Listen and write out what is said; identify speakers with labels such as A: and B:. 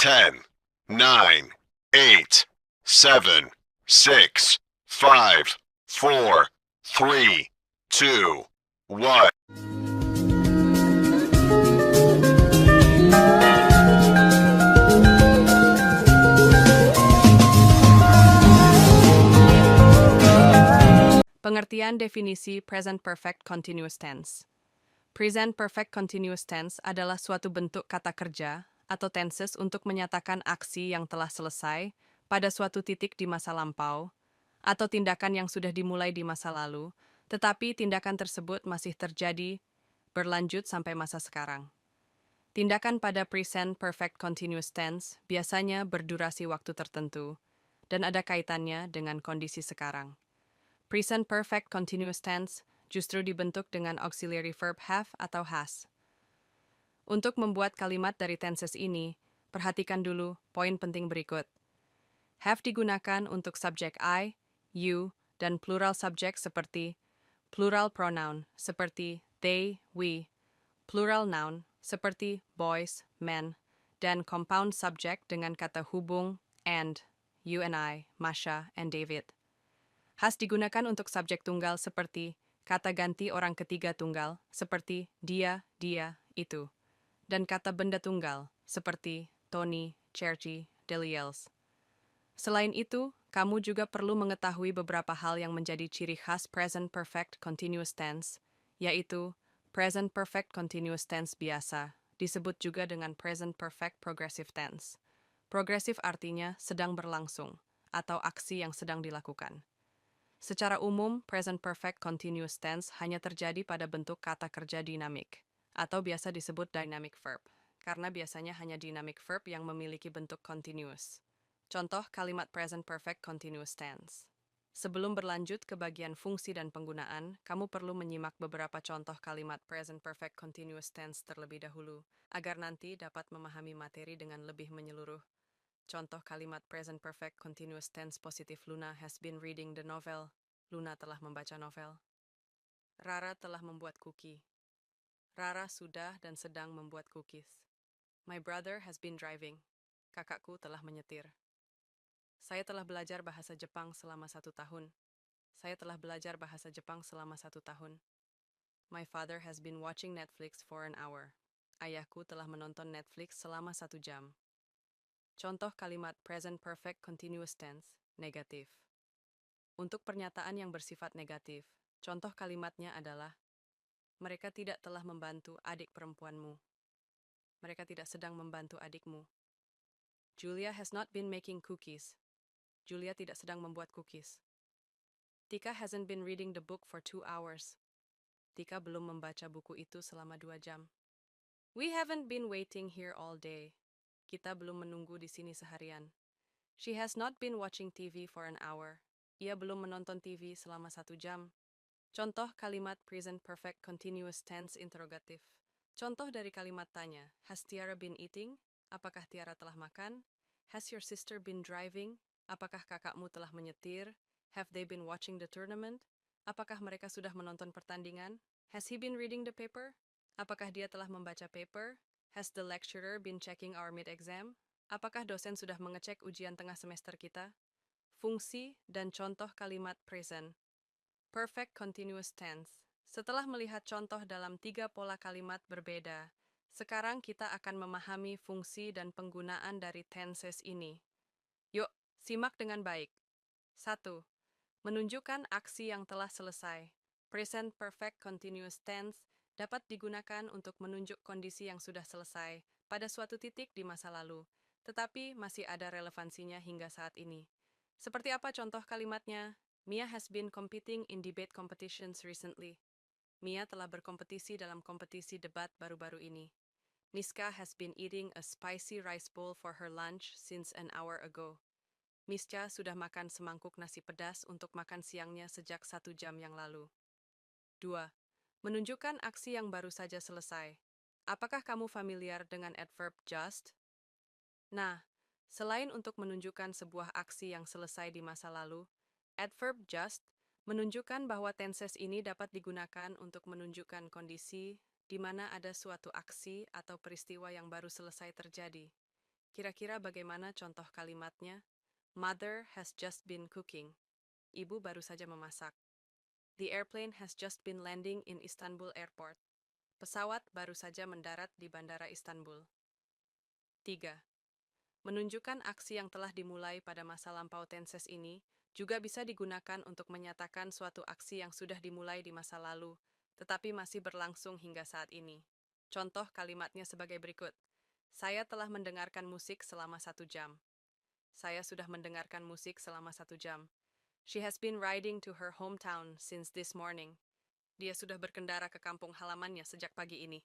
A: 10, 9, 8, 7, 6, 5, 4, 3, 2, 1.
B: Pengertian definisi present perfect continuous tense. Present perfect continuous tense adalah suatu bentuk kata kerja atau tenses untuk menyatakan aksi yang telah selesai pada suatu titik di masa lampau atau tindakan yang sudah dimulai di masa lalu, tetapi tindakan tersebut masih terjadi berlanjut sampai masa sekarang. Tindakan pada present perfect continuous tense biasanya berdurasi waktu tertentu dan ada kaitannya dengan kondisi sekarang. Present perfect continuous tense justru dibentuk dengan auxiliary verb have atau has. Untuk membuat kalimat dari tenses ini, perhatikan dulu poin penting berikut. Have digunakan untuk subjek I, you, dan plural subjek seperti plural pronoun seperti they, we, plural noun seperti boys, men, dan compound subject dengan kata hubung and, you and I, Masha, and David. Has digunakan untuk subjek tunggal seperti kata ganti orang ketiga tunggal seperti dia, itu. Dan kata benda tunggal seperti Tony, Cherchi, Deliels. Selain itu, kamu juga perlu mengetahui beberapa hal yang menjadi ciri khas present perfect continuous tense, yaitu present perfect continuous tense biasa, disebut juga dengan present perfect progressive tense. Progresif artinya sedang berlangsung, atau aksi yang sedang dilakukan. Secara umum, present perfect continuous tense hanya terjadi pada bentuk kata kerja dinamik, atau biasa disebut dynamic verb, karena biasanya hanya dynamic verb yang memiliki bentuk continuous. Contoh kalimat present perfect continuous tense. Sebelum berlanjut ke bagian fungsi dan penggunaan, kamu perlu menyimak beberapa contoh kalimat present perfect continuous tense terlebih dahulu, agar nanti dapat memahami materi dengan lebih menyeluruh. Contoh kalimat present perfect continuous tense positif. Luna has been reading the novel. Luna telah membaca novel. Rara telah membuat kuki. Rara sudah dan sedang membuat cookies. My brother has been driving. Kakakku telah menyetir. Saya telah belajar bahasa Jepang selama 1 tahun. Saya telah belajar bahasa Jepang selama 1 tahun. My father has been watching Netflix for an hour. Ayahku telah menonton Netflix selama 1 jam. Contoh kalimat present perfect continuous tense, negatif. Untuk pernyataan yang bersifat negatif, contoh kalimatnya adalah mereka tidak telah membantu adik perempuanmu. Mereka tidak sedang membantu adikmu. Julia has not been making cookies. Julia tidak sedang membuat cookies. Tika hasn't been reading the book for 2 hours. Tika belum membaca buku itu selama 2 jam. We haven't been waiting here all day. Kita belum menunggu di sini seharian. She has not been watching TV for an hour. Ia belum menonton TV selama 1 jam. Contoh kalimat present perfect continuous tense interrogatif. Contoh dari kalimat tanya. Has Tiara been eating? Apakah Tiara telah makan? Has your sister been driving? Apakah kakakmu telah menyetir? Have they been watching the tournament? Apakah mereka sudah menonton pertandingan? Has he been reading the paper? Apakah dia telah membaca paper? Has the lecturer been checking our mid-exam? Apakah dosen sudah mengecek ujian tengah semester kita? Fungsi dan contoh kalimat present perfect continuous tense. Setelah melihat contoh dalam 3 pola kalimat berbeda, sekarang kita akan memahami fungsi dan penggunaan dari tenses ini. Yuk, simak dengan baik. 1. Menunjukkan aksi yang telah selesai. Present perfect continuous tense dapat digunakan untuk menunjuk kondisi yang sudah selesai pada suatu titik di masa lalu, tetapi masih ada relevansinya hingga saat ini. Seperti apa contoh kalimatnya? Mia has been competing in debate competitions recently. Mia telah berkompetisi dalam kompetisi debat baru-baru ini. Miska has been eating a spicy rice bowl for her lunch since an hour ago. Mischa sudah makan semangkuk nasi pedas untuk makan siangnya sejak 1 jam yang lalu. 2. Menunjukkan aksi yang baru saja selesai. Apakah kamu familiar dengan adverb just? Nah, selain untuk menunjukkan sebuah aksi yang selesai di masa lalu, adverb just menunjukkan bahwa tenses ini dapat digunakan untuk menunjukkan kondisi di mana ada suatu aksi atau peristiwa yang baru selesai terjadi. Kira-kira bagaimana contoh kalimatnya? Mother has just been cooking. Ibu baru saja memasak. The airplane has just been landing in Istanbul Airport. Pesawat baru saja mendarat di Bandara Istanbul. 3. Menunjukkan aksi yang telah dimulai pada masa lampau tenses ini juga bisa digunakan untuk menyatakan suatu aksi yang sudah dimulai di masa lalu, tetapi masih berlangsung hingga saat ini. Contoh kalimatnya sebagai berikut. Saya telah mendengarkan musik selama 1 jam. Saya sudah mendengarkan musik selama 1 jam. She has been riding to her hometown since this morning. Dia sudah berkendara ke kampung halamannya sejak pagi ini.